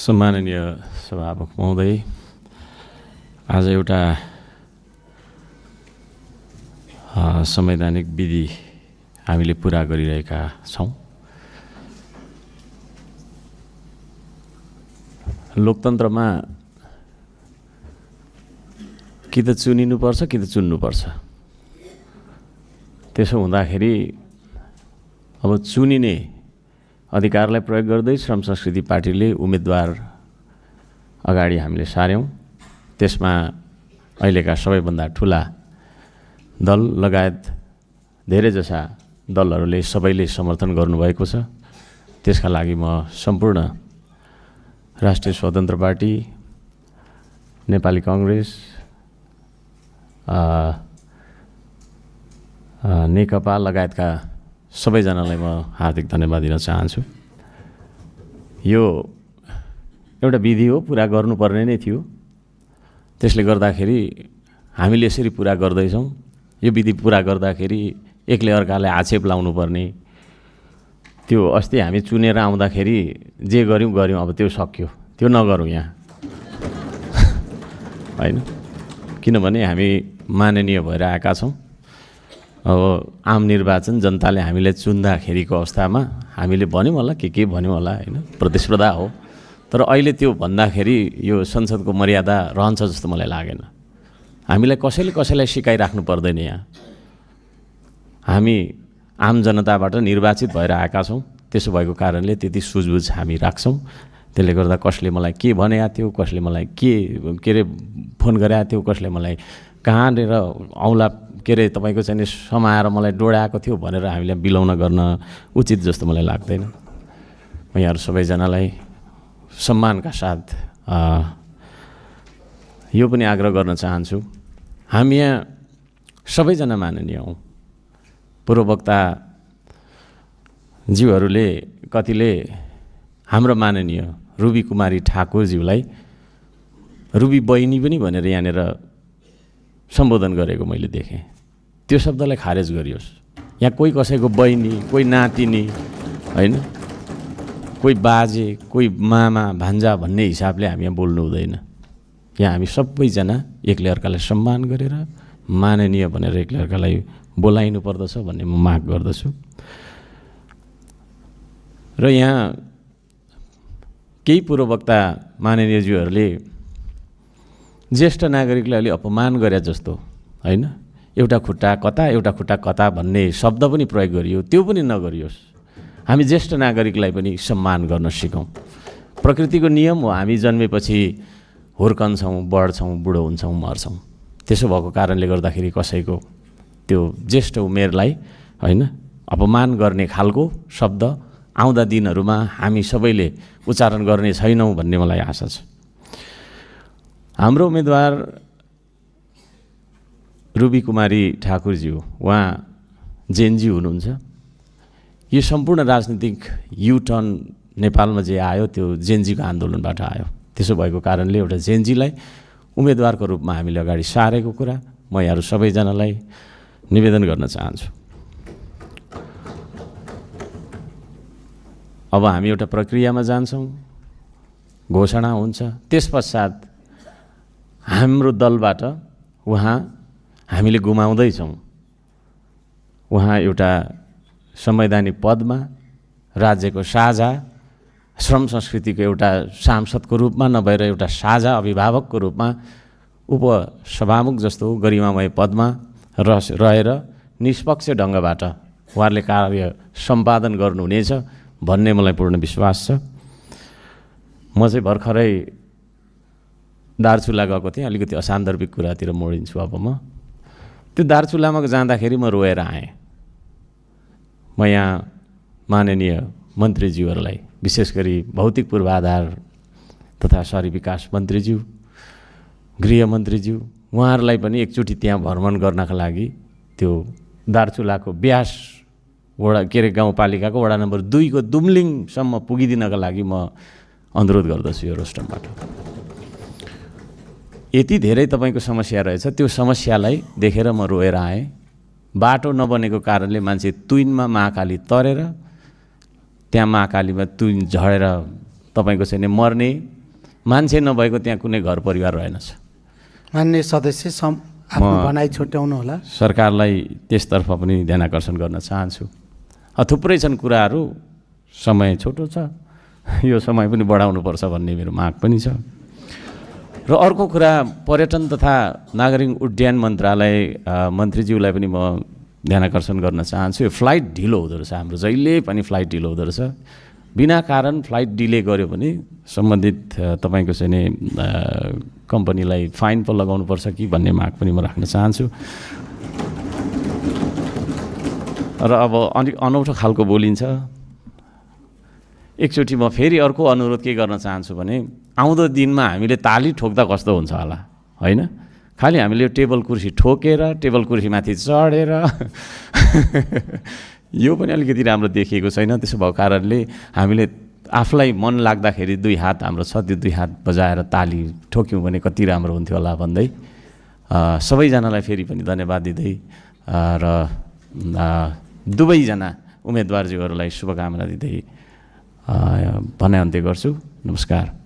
सम्माननीय सभामुख महोदय, आज एउटा संवैधानिक विधि हामीले पुरा गरिरहेका छौँ। लोकतन्त्रमा कि त चुनिनुपर्छ कि त चुन्नुपर्छ। त्यसो हुँदाखेरि अब चुनिने अधिकारलाई प्रयोग गर्दै श्रम संस्कृति पार्टीले उम्मेदवार अगाडि हामीले सार्यौँ। त्यसमा अहिलेका सबैभन्दा ठुला दल लगायत धेरैजसा दलहरूले सबैले समर्थन गर्नुभएको छ। त्यसका लागि म सम्पूर्ण राष्ट्रिय स्वतन्त्र पार्टी, नेपाली कांग्रेस, नेकपा लगायतका सबैजनालाई म हार्दिक धन्यवाद दिन चाहन्छु। यो एउटा विधि हो, पुरा गर्नुपर्ने नै थियो। त्यसले गर्दाखेरि हामीले यसरी पुरा गर्दैछौँ। यो विधि पुरा गर्दाखेरि एकले अर्कालाई आक्षेप लाउनुपर्ने, त्यो अस्ति हामी चुनेर आउँदाखेरि जे गऱ्यौँ अब त्यो सक्यो, त्यो नगरौँ यहाँ होइन। किनभने हामी माननीय भएर आएका छौँ। अब आम निर्वाचन जनताले हामीलाई चुन्दाखेरिको अवस्थामा हामीले भन्यौँ होला, के भन्यौँ होला होइन, प्रतिस्पर्धा हो। तर अहिले त्यो भन्दाखेरि यो संसदको मर्यादा रहन्छ जस्तो मलाई लागेन। हामीलाई कसैलाई सिकाइराख्नु पर्दैन। यहाँ हामी आम जनताबाट निर्वाचित भएर आएका छौँ। त्यसो भएको कारणले त्यति सुझबुझ हामी राख्छौँ। त्यसले गर्दा कसले मलाई के भनेको थियो, कसले मलाई के अरे फोन गरेको थियो, कसले मलाई कहाँनिर औँला के अरे तपाईँको चाहिँ समाएर मलाई डोडाएको थियो भनेर हामीले बिलाउन गर्न उचित जस्तो मलाई लाग्दैन। म यहाँहरू सबैजनालाई सम्मानका साथ यो पनि आग्रह गर्न चाहन्छु, हामी यहाँ सबैजना माननीय हौँ। पूर्ववक्ता ज्यूहरूले कतिले हाम्रो माननीय रुबी कुमारी ठाकुरज्यूलाई रुबी बहिनी पनि भनेर यहाँनिर सम्बोधन गरेको मैले देखेँ। त्यो शब्दलाई खारेज गरियोस्। यहाँ कोही कसैको बहिनी, कोही नातिनी होइन, कोही बाजे, कोही मामा भान्जा भन्ने हिसाबले हामी यहाँ बोल्नु हुँदैन। यहाँ हामी सबैजना एकले अर्कालाई सम्मान गरेर माननीय भनेर एकले अर्कालाई बोलाइनु पर्दछ भन्ने म माग गर्दछु। र यहाँ केही पूर्ववक्ता माननीयज्यूहरूले ज्येष्ठ नागरिकलाई अलि अपमान गरे जस्तो होइन, एउटा खुट्टा कता भन्ने शब्द पनि प्रयोग गरियो, त्यो पनि नगरियोस्। हामी ज्येष्ठ नागरिकलाई पनि सम्मान गर्न सिकौँ। प्रकृतिको नियम हो, हामी जन्मेपछि हुर्कन्छौँ, बढ्छौँ, बुढो हुन्छौँ, मर्छौँ। त्यसो भएको कारणले गर्दाखेरि कसैको त्यो ज्येष्ठ उमेरलाई होइन अपमान गर्ने खालको शब्द आउँदा दिनहरूमा हामी सबैले उच्चारण गर्ने छैनौँ भन्ने मलाई आशा छ। हाम्रो उम्मेदवार रुबी कुमारी ठाकुरज्यू, उहाँ जेनजी हुनुहुन्छ। यो सम्पूर्ण राजनीतिक युटर्न नेपालमा जे आयो त्यो जेनजीको आन्दोलनबाट आयो। त्यसो भएको कारणले एउटा जेनजीलाई उम्मेदवारको रूपमा हामीले अगाडि सारेको कुरा म यहाँहरू सबैजनालाई निवेदन गर्न चाहन्छु। अब हामी एउटा प्रक्रियामा जान्छौँ, घोषणा हुन्छ। त्यसपश्चात हाम्रो दलबाट उहाँ हामीले गुमाउँदैछौँ। उहाँ एउटा संवैधानिक पदमा, राज्यको साझा श्रम संस्कृतिको एउटा सांसदको रूपमा नभएर एउटा साझा अभिभावकको रूपमा उपसभामुख जस्तो गरिमामय पदमा रहेर निष्पक्ष ढङ्गबाट उहाँहरूले कार्य सम्पादन गर्नुहुनेछ भन्ने मलाई पूर्ण विश्वास छ। म चाहिँ भर्खरै दार्चुला गएको थिएँ, अलिकति असान्दर्भिक कुरातिर मोडिन्छु। अब म त्यो दार्चुलामा जाँदाखेरि म रोएर आएँ। म यहाँ माननीय मन्त्रीज्यूहरूलाई, विशेष गरी भौतिक पूर्वाधार तथा शहरी विकास मन्त्रीज्यू, गृहमन्त्रीज्यू, उहाँहरूलाई पनि एकचोटि त्यहाँ भ्रमण गर्नका लागि त्यो दार्चुलाको ब्यास वडा के अरे गाउँपालिकाको वडा नम्बर 2 को दुम्लिङसम्म पुगिदिनका लागि म अनुरोध गर्दछु यो रोस्टमबाट। यति धेरै तपाईँको समस्या रहेछ, त्यो समस्यालाई देखेर म रोएर आएँ। बाटो नबनेको कारणले मान्छे तुइनमा महाकाली तरेर त्यहाँ महाकालीमा तुइन झरेर तपाईँको चाहिँ मर्ने मान्छे नभएको त्यहाँ कुनै घर परिवार रहेनछ। मान्य सदस्य आफ्नो भनाइ छुट्याउनु होला। सरकारलाई त्यसतर्फ पनि ध्यान आकर्षण गर्न चाहन्छु। थुप्रै छन् कुराहरू, समय छोटो छ, यो समय पनि बढाउनुपर्छ भन्ने मेरो माग पनि छ। र अर्को कुरा, पर्यटन तथा नागरिक उड्डयन मन्त्रालय मन्त्रीज्यूलाई पनि म ध्यान आकर्षण गर्न चाहन्छु। यो फ्लाइट ढिलो हुँदो रहेछ, हाम्रो जहिले पनि फ्लाइट ढिलो हुँदो रहेछ। बिना कारण फ्लाइट डिले गर्यो भने सम्बन्धित तपाईँको चाहिँ नि कम्पनीलाई फाइन पो लगाउनुपर्छ कि भन्ने माग पनि म राख्न चाहन्छु। र अब अलिक अनौठो खालको बोलिन्छ। एकचोटि म फेरि अर्को अनुरोध के गर्न चाहन्छु भने, आउँदो दिनमा हामीले ताली ठोक्दा कस्तो हुन्छ होला, होइन? खालि हामीले टेबल कुर्सी ठोकेर, टेबल कुर्सीमाथि चढेर यो पनि अलिकति राम्रो देखिएको छैन। त्यसो भएको कारणले हामीले आफूलाई मन लाग्दाखेरि दुई हात हाम्रो छ, त्यो दुई हात बजाएर ताली ठोक्यौँ भने कति राम्रो हुन्थ्यो होला भन्दै सबैजनालाई फेरि पनि धन्यवाद दिँदै र दुवैजना उम्मेदवारज्यूहरूलाई शुभकामना दिँदै भनाइ अन्त्य गर्छु। नमस्कार।